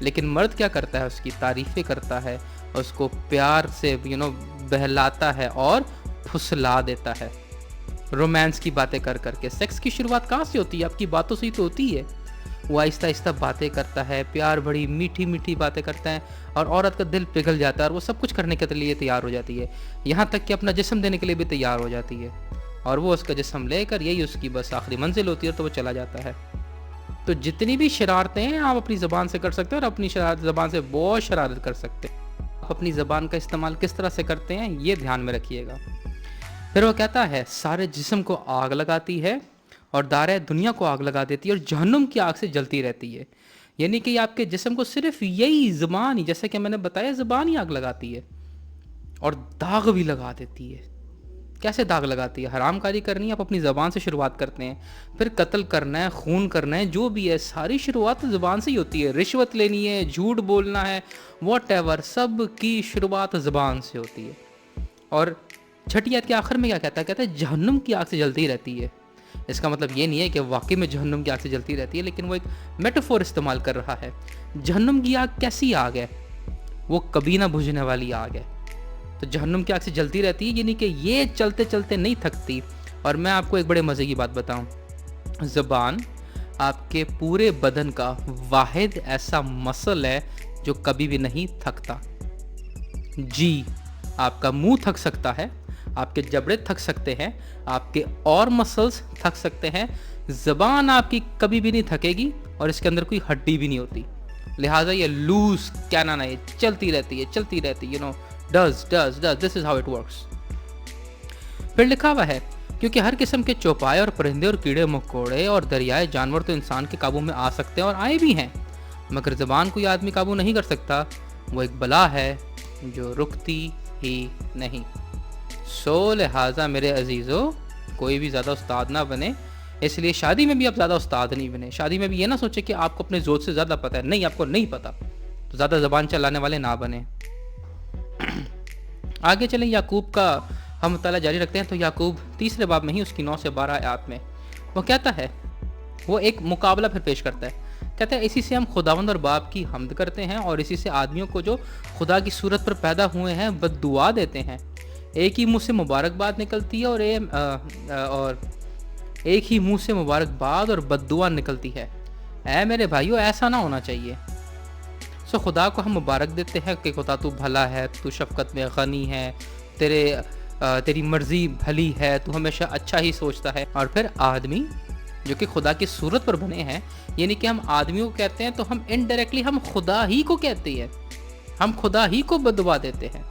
لیکن مرد کیا کرتا ہے؟ اس کی تعریفیں کرتا ہے، اس کو پیار سے بہلاتا ہے اور پھسلا دیتا ہے رومانس کی باتیں کر کر کے۔ سیکس کی شروعات کہاں سے ہوتی ہے؟ آپ کی باتوں سے ہی تو ہوتی ہے۔ وہ آہستہ آہستہ باتیں کرتا ہے، پیار بڑی میٹھی میٹھی باتیں کرتا ہے، اور عورت کا دل پگھل جاتا ہے اور وہ سب کچھ کرنے کے لیے تیار ہو جاتی ہے، یہاں تک کہ اپنا جسم دینے کے لیے بھی تیار ہو جاتی ہے، اور وہ اس کا جسم لے کر یہی اس کی بس آخری منزل ہوتی ہے، تو وہ چلا جاتا ہے۔ تو جتنی بھی شرارتیں ہیں آپ اپنی زبان سے کر سکتے ہیں، اور اپنی زبان سے بہت شرارت کر سکتے ہیں۔ آپ اپنی زبان کا استعمال کس طرح سے کرتے ہیں یہ دھیان میں رکھیے گا۔ پھر وہ کہتا ہے سارے جسم کو آگ لگاتی ہے اور دارے دنیا کو آگ لگا دیتی ہے اور جہنم کی آگ سے جلتی رہتی ہے۔ یعنی کہ آپ کے جسم کو صرف یہی زبان ہی، جیسے کہ میں نے بتایا، زبان ہی آگ لگاتی ہے اور داغ بھی لگا دیتی ہے۔ کیسے داغ لگاتی ہے؟ حرام کاری کرنی ہے، آپ اپنی زبان سے شروعات کرتے ہیں، پھر قتل کرنا ہے، خون کرنا ہے، جو بھی ہے ساری شروعات زبان سے ہی ہوتی ہے۔ رشوت لینی ہے، جھوٹ بولنا ہے، واٹ ایور، سب کی شروعات زبان سے ہوتی ہے۔ اور چھٹی آیت کے آخر میں کیا کہتا ہے؟ کہتا ہے جہنم کی آگ سے جلتی رہتی ہے۔ اس کا مطلب یہ نہیں ہے کہ واقعی میں جہنم کی آگ سے جلتی رہتی ہے، لیکن وہ ایک میٹافور استعمال کر رہا ہے۔ جہنم کی آگ کیسی آگ ہے؟ وہ کبھی نہ بجھنے والی آگ ہے۔ تو جہنم کی آگ سے جلتی رہتی ہے، یعنی کہ یہ چلتے چلتے نہیں تھکتی۔ اور میں آپ کو ایک بڑے مزے کی بات بتاؤں، زبان آپ کے پورے بدن کا واحد ایسا مسل ہے جو کبھی بھی نہیں تھکتا۔ جی، آپ کا منہ تھک سکتا ہے، آپ کے جبڑے تھک سکتے ہیں، آپ کے اور مسلز تھک سکتے ہیں، زبان آپ کی کبھی بھی نہیں تھکے گی، اور اس کے اندر کوئی ہڈی بھی نہیں ہوتی، لہٰذا یہ لوز کینن ہے، یہ چلتی رہتی ہے، does, this is how it works۔ پھر لکھا ہوا ہے کیونکہ ہر قسم کے چوپائے اور پرندے اور کیڑے مکوڑے اور دریائے جانور تو انسان کے قابو میں آ سکتے ہیں اور آئے بھی ہیں، مگر زبان کوئی آدمی قابو نہیں کر سکتا، وہ ایک بلا ہے جو رکتی ہی نہیں۔ لہٰذا میرے عزیزو، کوئی بھی زیادہ استاد نہ بنے، اس لیے شادی میں بھی آپ زیادہ استاد نہیں بنے۔ شادی میں بھی یہ نہ سوچے کہ آپ کو اپنے زوج سے زیادہ پتہ ہے، نہیں، آپ کو نہیں پتہ، تو زیادہ زبان چلانے والے نہ بنے۔ آگے چلیں، یعقوب کا ہم مطالعہ جاری رکھتے ہیں۔ تو یعقوب تیسرے باب میں ہی اس کی 9 سے 12 آیات میں وہ کہتا ہے، وہ ایک مقابلہ پھر پیش کرتا ہے، کہتا ہے اسی سے ہم خداوند اور باپ کی حمد کرتے ہیں، اور اسی سے آدمیوں کو جو خدا کی صورت پر پیدا ہوئے ہیں بد دعا دیتے ہیں۔ ایک ہی منہ سے مبارکباد نکلتی ہے اور ایک ہی منہ سے مبارکباد اور بد دعا نکلتی ہے۔ اے میرے بھائیو، ایسا نہ ہونا چاہیے۔ خدا کو ہم مبارک دیتے ہیں کہ خدا تو بھلا ہے، تو شفقت میں غنی ہے، تیری مرضی بھلی ہے، تو ہمیشہ اچھا ہی سوچتا ہے۔ اور پھر آدمی جو کہ خدا کی صورت پر بنے ہیں، یعنی کہ ہم آدمیوں کو کہتے ہیں، تو ہم انڈائریکٹلی ہم خدا ہی کو کہتے ہیں، ہم خدا ہی کو بددعا دیتے ہیں۔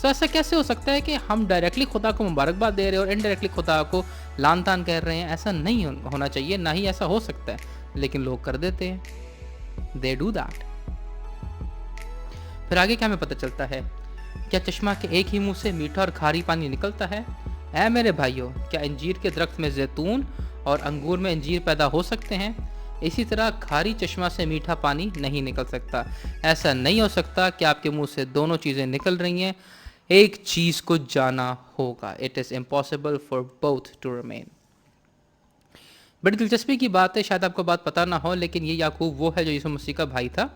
ایسا کیسے ہو سکتا ہے کہ ہم ڈائریکٹلی خدا کو مبارکباد دے رہے ہیں اور انڈائریکٹلی خدا کو لعن طعن کہہ رہے ہیں؟ ایسا نہیں ہونا چاہیے، نہ ہی ایسا ہو سکتا ہے، لیکن لوگ کر دیتے ہیں۔ They do that۔ پھر آگے کیا ہمیں پتہ چلتا ہے؟ کیا چشمہ کے ایک ہی منہ سے میٹھا اور کھاری پانی نکلتا ہے؟ اے میرے بھائیو، کیا انجیر کے درخت میں زیتون اور انگور میں انجیر پیدا ہو سکتے ہیں؟ اسی طرح کھاری چشمہ سے میٹھا پانی نہیں نکل سکتا۔ ایسا نہیں ہو سکتا کہ آپ کے منہ سے دونوں چیزیں نکل رہی ہیں، ایک چیز کو جانا ہوگا۔ It is impossible for both to remain۔ بڑی دلچسپی کی بات ہے، شاید آپ کو بات پتہ نہ ہو، لیکن یہ یعقوب وہ ہے جو یسوع مسیح کا بھائی تھا،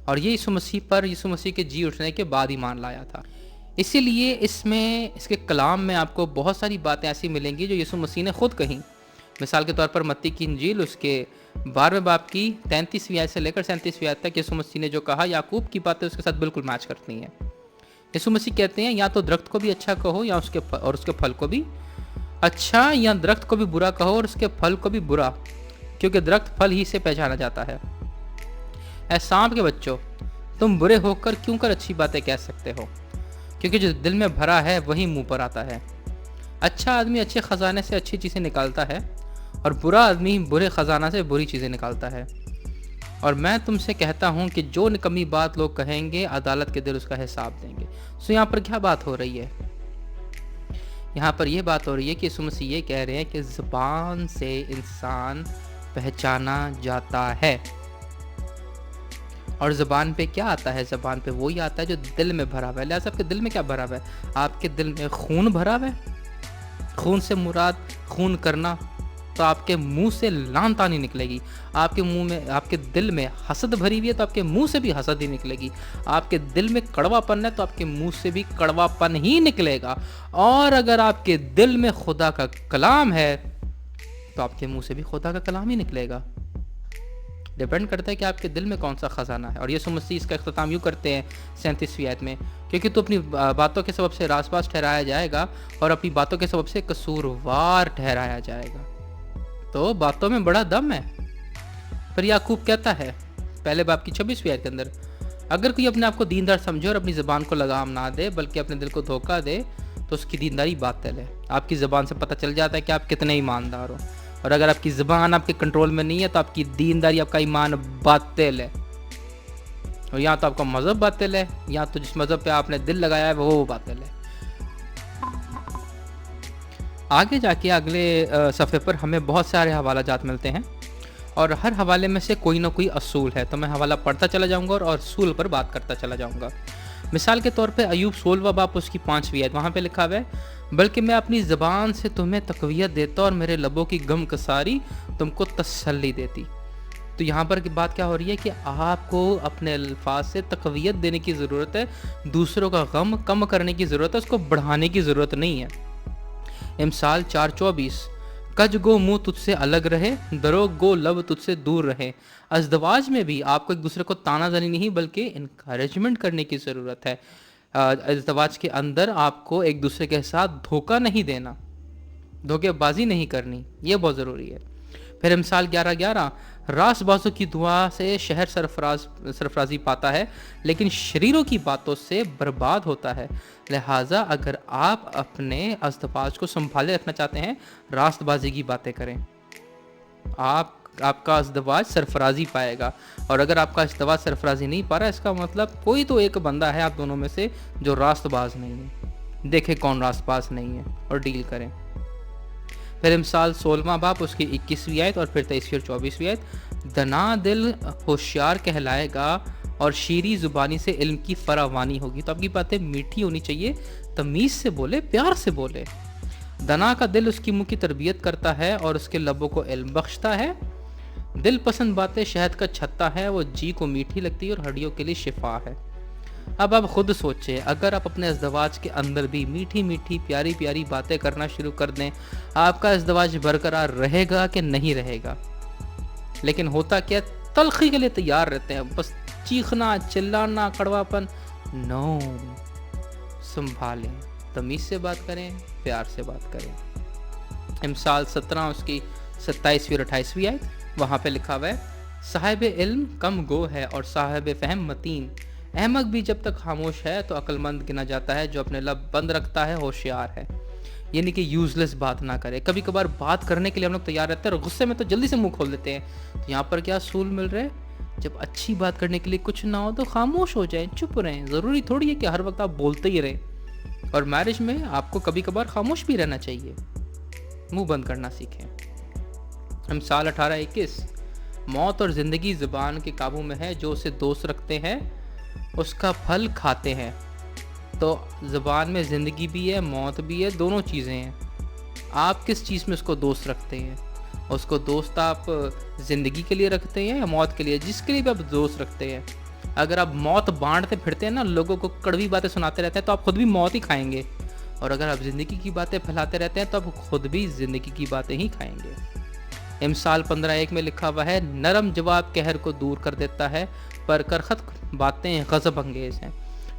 اور یہ یسوع مسیح کے جی اٹھنے کے بعد ایمان لایا تھا۔ اسی لیے اس کے کلام میں آپ کو بہت ساری باتیں ایسی ملیں گی جو یسوع مسیح نے خود کہیں۔ مثال کے طور پر متی کی انجیل اس کے 12ویں باب کی 33ویں آیت سے لے کر 37ویں آیت تک یسوع مسیح نے جو کہا، یعقوب کی باتیں اس کے ساتھ بالکل میچ کرتی ہیں۔ یسوع مسیح کہتے ہیں یا تو درخت کو بھی اچھا کہو یا اس کے پھل کو بھی اچھا، یا درخت کو بھی برا کہو اور اس کے پھل کو بھی برا، کیونکہ درخت پھل ہی سے پہچانا جاتا ہے۔ اے سانپ کے بچوں، تم برے ہو کر کیوں کر اچھی باتیں کہہ سکتے ہو؟ کیونکہ جو دل میں بھرا ہے وہی منہ پر آتا ہے۔ اچھا آدمی اچھے خزانے سے اچھی چیزیں نکالتا ہے، اور برا آدمی برے خزانہ سے بری چیزیں نکالتا ہے۔ اور میں تم سے کہتا ہوں کہ جو نکمی بات لوگ کہیں گے، عدالت کے دن اس کا حساب دیں گے۔ یہاں پر کیا بات ہو رہی ہے؟ یہاں پر یہ بات ہو رہی ہے کہ یسوع مسیح یہ کہہ رہے ہیں کہ زبان سے انسان پہچانا جاتا ہے، اور زبان پہ کیا آتا ہے؟ زبان پہ وہی آتا ہے جو دل میں بھرا ہوا ہے۔ لہٰذا آپ کے دل میں کیا بھرا ہوا ہے؟ آپ کے دل میں خون بھرا ہوا ہے۔ خون سے مراد خون کرنا، تو آپ کے منہ سے لان تانی نکلے گی. آپ کے منہ میں، آپ کے دل میں حسد بھری ہوئی ہے تو آپ کے منہ سے بھی حسد ہی نکلے گی. آپ کے دل میں کڑوا پن ہے تو آپ کے منہ سے بھی کڑوا پن ہی نکلے گا. اور اگر آپ کے دل میں خدا کا کلام ہے تو آپ کے منہ سے بھی خدا کا کلام ہی نکلے گا. ڈیپینڈ کرتا ہے کہ آپ کے دل میں کون سا خزانہ ہے. اور یسوع مسیح اس کا اختتام یوں کرتے ہیں 37ویں آیت میں، کیونکہ تو اپنی باتوں کے سبب سے راست باز ٹھہرایا جائے گا اور اپنی باتوں کے سبب سے قصوروار ٹھہرایا جائے گا. تو باتوں میں بڑا دم ہے. پھر یعقوب کہتا ہے پہلے باب کی 26ویں آیت کے اندر، اگر کوئی اپنے آپ کو دیندار سمجھے اور اپنی زبان کو لگام نہ دے بلکہ اپنے دل کو دھوکہ دے تو اس کی دینداری باطل ہے. آپ کی زبان سے پتہ چل جاتا ہے کہ آپ کتنے ایماندار ہو. اور اگر آپ کی زبان آپ کے کنٹرول میں نہیں ہے تو آپ کی دینداری، آپ کا ایمان باطل ہے. اور یہاں تو آپ کا مذہب باطل ہے، یہاں تو جس مذہب پہ آپ نے دل لگایا ہے وہ باطل ہے. آگے جا کے اگلے صفحے پر ہمیں بہت سارے حوالہ جات ملتے ہیں اور ہر حوالے میں سے کوئی نہ کوئی اصول ہے. تو میں حوالہ پڑھتا چلا جاؤں گا اور اصول پر بات کرتا چلا جاؤں گا. مثال کے طور پہ ایوب 16واں باب اس کی 5ویں آیت، وہاں پہ لکھا ہوا ہے، بلکہ میں اپنی زبان سے تمہیں تقویت دیتا اور میرے لبوں کی غم کساری تم کو تسلی دیتی. تو یہاں پر بات کیا ہو رہی ہے کہ آپ کو اپنے الفاظ سے تقویت دینے کی ضرورت ہے، دوسروں کا غم کم کرنے کی ضرورت ہے، اس کو بڑھانے کی ضرورت نہیں ہے. امثال 4:24، کج گو منہ تجھ سے الگ رہے، دروغ گو لب تجھ سے دور رہے. ازدواج میں بھی آپ کو ایک دوسرے کو تانا زنی نہیں بلکہ انکریجمنٹ کرنے کی ضرورت ہے. ازدواج کے اندر آپ کو ایک دوسرے کے ساتھ دھوکہ نہیں دینا، دھوکے بازی نہیں کرنی، یہ بہت ضروری ہے. پھر امثال 11:11، راست بازوں کی دعا سے شہر سرفرازی پاتا ہے لیکن شریروں کی باتوں سے برباد ہوتا ہے. لہٰذا اگر آپ اپنے ازدواج کو سنبھالے رکھنا چاہتے ہیں، راست بازی کی باتیں کریں. آپ کا ازدواج سرفرازی پائے گا. اور اگر آپ کا ازدواج سرفرازی نہیں پا رہا، اس کا مطلب کوئی تو ایک بندہ ہے آپ دونوں میں سے جو راست باز نہیں ہے. دیکھیں کون راست باز نہیں ہے اور ڈیل کریں. پھر امثال 16واں باب اس کی 21ویں آیت اور پھر 23ویں اور 24ویں آیت، دنا دل ہوشیار کہلائے گا اور شیریں زبانی سے علم کی فراوانی ہوگی. تو آپ کی باتیں میٹھی ہونی چاہیے، تمیز سے بولے، پیار سے بولے. دنا کا دل اس کی منہ کی تربیت کرتا ہے اور اس کے لبوں کو علم بخشتا ہے. دل پسند باتیں شہد کا چھتا ہے، وہ جی کو میٹھی لگتی ہے اور ہڈیوں کے لیے شفا ہے. اب آپ خود سوچیں، اگر آپ اپنے ازدواج کے اندر بھی میٹھی میٹھی پیاری پیاری باتیں کرنا شروع کر دیں، آپ کا ازدواج برقرار رہے گا کہ نہیں رہے گا؟ لیکن ہوتا کیا، تلخی کے لیے تیار رہتے ہیں، بس چیخنا، چلانا، کڑوا پن. نو، سنبھالیں، تمیز سے بات کریں، پیار سے بات کریں. امثال 17 اس کی 27ویں اور 28ویں آیت، وہاں پہ لکھا ہوا ہے، صاحب علم کم گو ہے اور صاحب فہم متین. احمق بھی جب تک خاموش ہے تو عقل مند گنا جاتا ہے، جو اپنے لب بند رکھتا ہے ہوشیار ہے. یعنی کہ یوزلیس بات نہ کرے. کبھی کبھار بات کرنے کے لیے ہم لوگ تیار رہتے ہیں اور غصے میں تو جلدی سے منہ کھول دیتے ہیں. تو یہاں پر کیا اصول مل رہے، جب اچھی بات کرنے کے لیے کچھ نہ ہو تو خاموش ہو جائیں، چپ رہیں. ضروری تھوڑی ہے کہ ہر وقت آپ بولتے ہی رہیں. اور میرج میں آپ کو کبھی کبھار خاموش بھی رہنا چاہیے، منہ بند کرنا سیکھیں. امثال 18:21، موت اور زندگی زبان کے قابو میں ہے، جو اسے دوست رکھتے ہیں اس کا پھل کھاتے ہیں. تو زبان میں زندگی بھی ہے، موت بھی ہے، دونوں چیزیں ہیں. آپ کس چیز میں اس کو دوست رکھتے ہیں؟ اس کو دوست آپ زندگی کے لیے رکھتے ہیں یا موت کے لیے؟ جس کے لیے بھی آپ دوست رکھتے ہیں. اگر آپ موت بانٹتے پھرتے ہیں نا، لوگوں کو کڑوی باتیں سناتے رہتے ہیں، تو آپ خود بھی موت ہی کھائیں گے. اور اگر آپ زندگی کی باتیں پھیلاتے رہتے ہیں تو آپ خود بھی زندگی کی باتیں ہی کھائیں گے. امثال 15:1 میں لکھا ہوا ہے، نرم جواب قہر کو دور کر دیتا ہے پر کرخت باتیں غضب انگیز ہیں.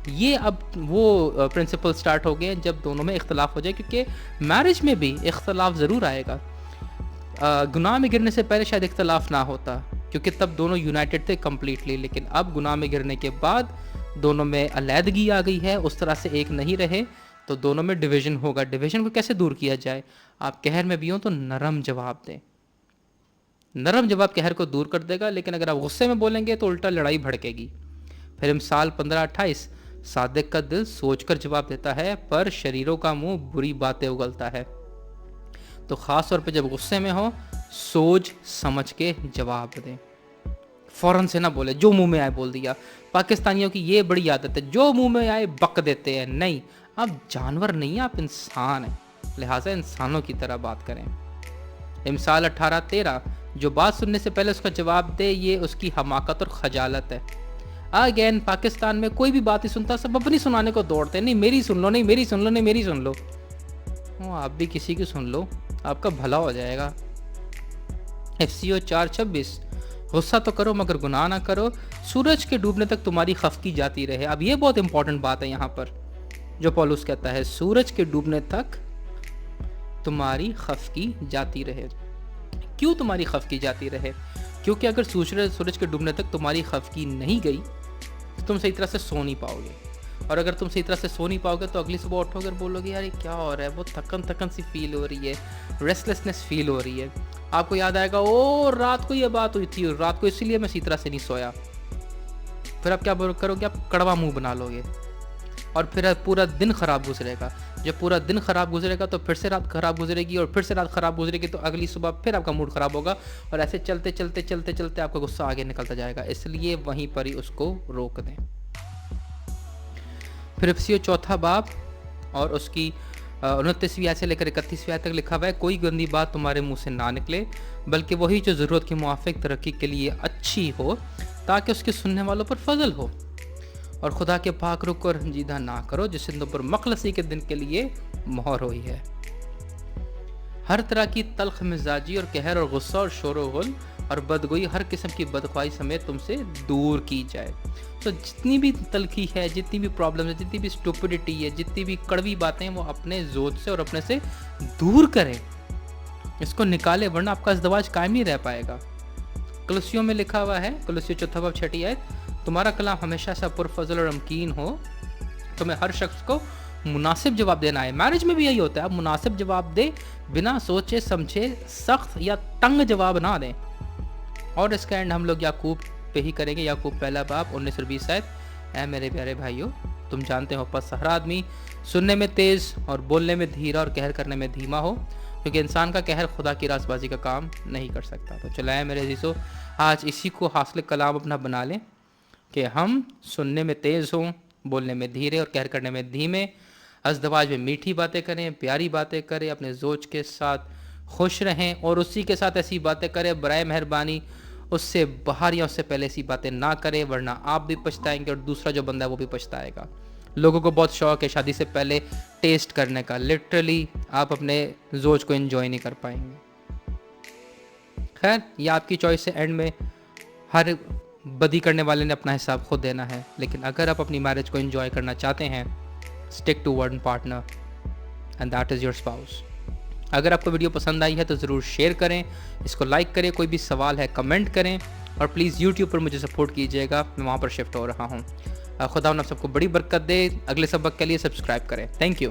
یہ اب وہ پرنسپل سٹارٹ ہو گئے ہیں جب دونوں میں اختلاف ہو جائے، کیونکہ میرج میں بھی اختلاف ضرور آئے گا. گناہ میں گرنے سے پہلے شاید اختلاف نہ ہوتا کیونکہ تب دونوں یونائٹڈ تھے کمپلیٹلی، لیکن اب گناہ میں گرنے کے بعد دونوں میں علیحدگی آ گئی ہے، اس طرح سے ایک نہیں رہے تو دونوں میں ڈویژن ہوگا. ڈویژن کو کیسے دور کیا جائے؟ آپ قہر میں بھی ہوں تو نرم جواب دیں. نرم جواب قہر کو دور کر دے گا، لیکن اگر آپ غصے میں بولیں گے تو الٹا لڑائی بھڑکے گی. پھر امثال 15:28، صادق کا دل سوچ کر جواب دیتا ہے پر شریروں کا منہ بری باتیں اگلتا ہے. تو خاص طور پہ جب غصے میں ہو، سوچ سمجھ کے جواب دیں. فوراً سے نہ بولے، جو منہ میں آئے بول دیا. پاکستانیوں کی یہ بڑی عادت ہے، جو منہ میں آئے بک دیتے ہیں. نہیں، آپ جانور نہیں ہیں، آپ انسان ہیں، لہٰذا انسانوں کی طرح بات کریں. امثال 18:13 جو بات سننے سے پہلے اس کا جواب دے یہ اس کی حماقت اور خجالت ہے۔ اگین پاکستان میں کوئی بھی بات نہیں سنتا، سب اپنی سنانے کو دوڑتے ہیں، نہیں میری سن لو، نہیں میری سن لو، نہیں میری سن لو۔ آپ بھی کسی کی سن لو، آپ کا بھلا ہو جائے گا۔ FCO 4:26 غصہ تو کرو مگر گناہ نہ کرو، سورج کے ڈوبنے تک تمہاری خفقی جاتی رہے۔ اب یہ بہت امپورٹنٹ بات ہے یہاں پر جو پولس کہتا ہے، سورج کے ڈوبنے تک تمہاری خفقی جاتی رہے۔ کیوں تمہاری خفقی جاتی رہے؟ کیونکہ اگر سورج کے ڈوبنے تک تمہاری خفقی نہیں گئی تو تم صحیح طرح سے سو نہیں پاؤ گے، اور اگر تم صحیح طرح سے سو نہیں پاؤ گے تو اگلی صبح اٹھو گے اور بولو گے یار یہ کیا ہو رہا ہے، بہت تھکن سی فیل ہو رہی ہے، ریسٹلیسنس فیل ہو رہی ہے۔ آپ کو یاد آئے گا او رات کو یہ بات ہوئی تھی، رات کو اسی لیے میں اسی طرح سے نہیں سویا۔ پھر آپ کیا کرو گے؟ آپ کڑوا منہ بنا لو گے اور پھر پورا دن خراب گزرے گا۔ جب پورا دن خراب گزرے گا تو پھر سے رات خراب گزرے گی، اور پھر سے رات خراب گزرے گی تو اگلی صبح پھر آپ کا موڈ خراب ہوگا، اور ایسے چلتے چلتے چلتے چلتے آپ کا غصہ آگے نکلتا جائے گا۔ اس لیے وہیں پر ہی اس کو روک دیں۔ پھر FCO 4 باب اور اس کی 29ویں آیت سے لے کر 31ویں آیت تک لکھا ہوا ہے، کوئی گندی بات تمہارے منہ سے نہ نکلے بلکہ وہی جو ضرورت کے موافق ترقی کے لیے اچھی ہو، تاکہ اس کے سننے والوں پر فضل ہو، اور خدا کے پاک روح کو رنجیدہ نہ کرو جس سے تم پر مخلصی کے دن کے لیے مہر ہوئی ہے۔ ہر طرح کی تلخ مزاجی اور قہر اور غصہ اور شور و غل اور بدگوئی، ہر قسم کی بدخواہی سمیت تم سے دور کی جائے۔ تو جتنی بھی تلخی ہے، جتنی بھی پرابلم ہے، جتنی بھی اسٹوپڈیٹی ہے، جتنی بھی کڑوی باتیں وہ اپنے زوج سے اور اپنے سے دور کریں، اس کو نکالے، ورنہ آپ کا ازدواج قائم نہیں رہ پائے گا۔ کلوسیوں میں لکھا ہوا ہے، کلوسیوں 4 باب 6 آیت، تمہارا کلام ہمیشہ سا پرفضل اور امکین ہو، تمہیں ہر شخص کو مناسب جواب دینا ہے۔ میرج میں بھی یہی ہوتا ہے، آپ مناسب جواب دیں، بنا سوچے سمجھے سخت یا تنگ جواب نہ دیں۔ اور اس کا اینڈ ہم لوگ یعقوب پہ ہی کریں گے، یعقوب 1 باب 19 اور 20 آیت، اے میرے پیارے بھائیو تم جانتے ہو پس ہر آدمی سننے میں تیز اور بولنے میں دھیرا اور قہر کرنے میں دھیما ہو، کیونکہ انسان کا قہر خدا کی راست بازی کا کام نہیں کر سکتا۔ تو چلا ہے میرے عزیزو، آج اسی کو حاصل کلام اپنا بنا لیں کہ ہم سننے میں تیز ہوں، بولنے میں دھیرے اور قہر کرنے میں دھیمے، ازدواج میں میٹھی باتیں کریں، پیاری باتیں کریں، اپنے زوج کے ساتھ خوش رہیں، اور اسی کے ساتھ ایسی باتیں کریں برائے مہربانی اس سے باہر یا اس سے پہلے ایسی باتیں نہ کریں، ورنہ آپ بھی پچھتائیں گے اور دوسرا جو بندہ ہے وہ بھی پچھتائے گا۔ لوگوں کو بہت شوق ہے شادی سے پہلے ٹیسٹ کرنے کا، لٹرلی آپ اپنے زوج کو انجوائے نہیں کر پائیں گے۔ خیر یہ آپ کی چوائس ہے، اینڈ میں ہر بدی کرنے والے نے اپنا حساب خود دینا ہے، لیکن اگر آپ اپنی میرج کو انجوائے کرنا چاہتے ہیں، stick to one partner and that is your spouse. اگر آپ کو ویڈیو پسند آئی ہے تو ضرور شیئر کریں، اس کو لائک کریں، کوئی بھی سوال ہے کمنٹ کریں، اور پلیز یوٹیوب پر مجھے سپورٹ کیجیے گا، میں وہاں پر شفٹ ہو رہا ہوں۔ خدا انہیں آپ سب کو بڑی برکت دے۔ اگلے سبق کے لیے سبسکرائب کریں۔ Thank you.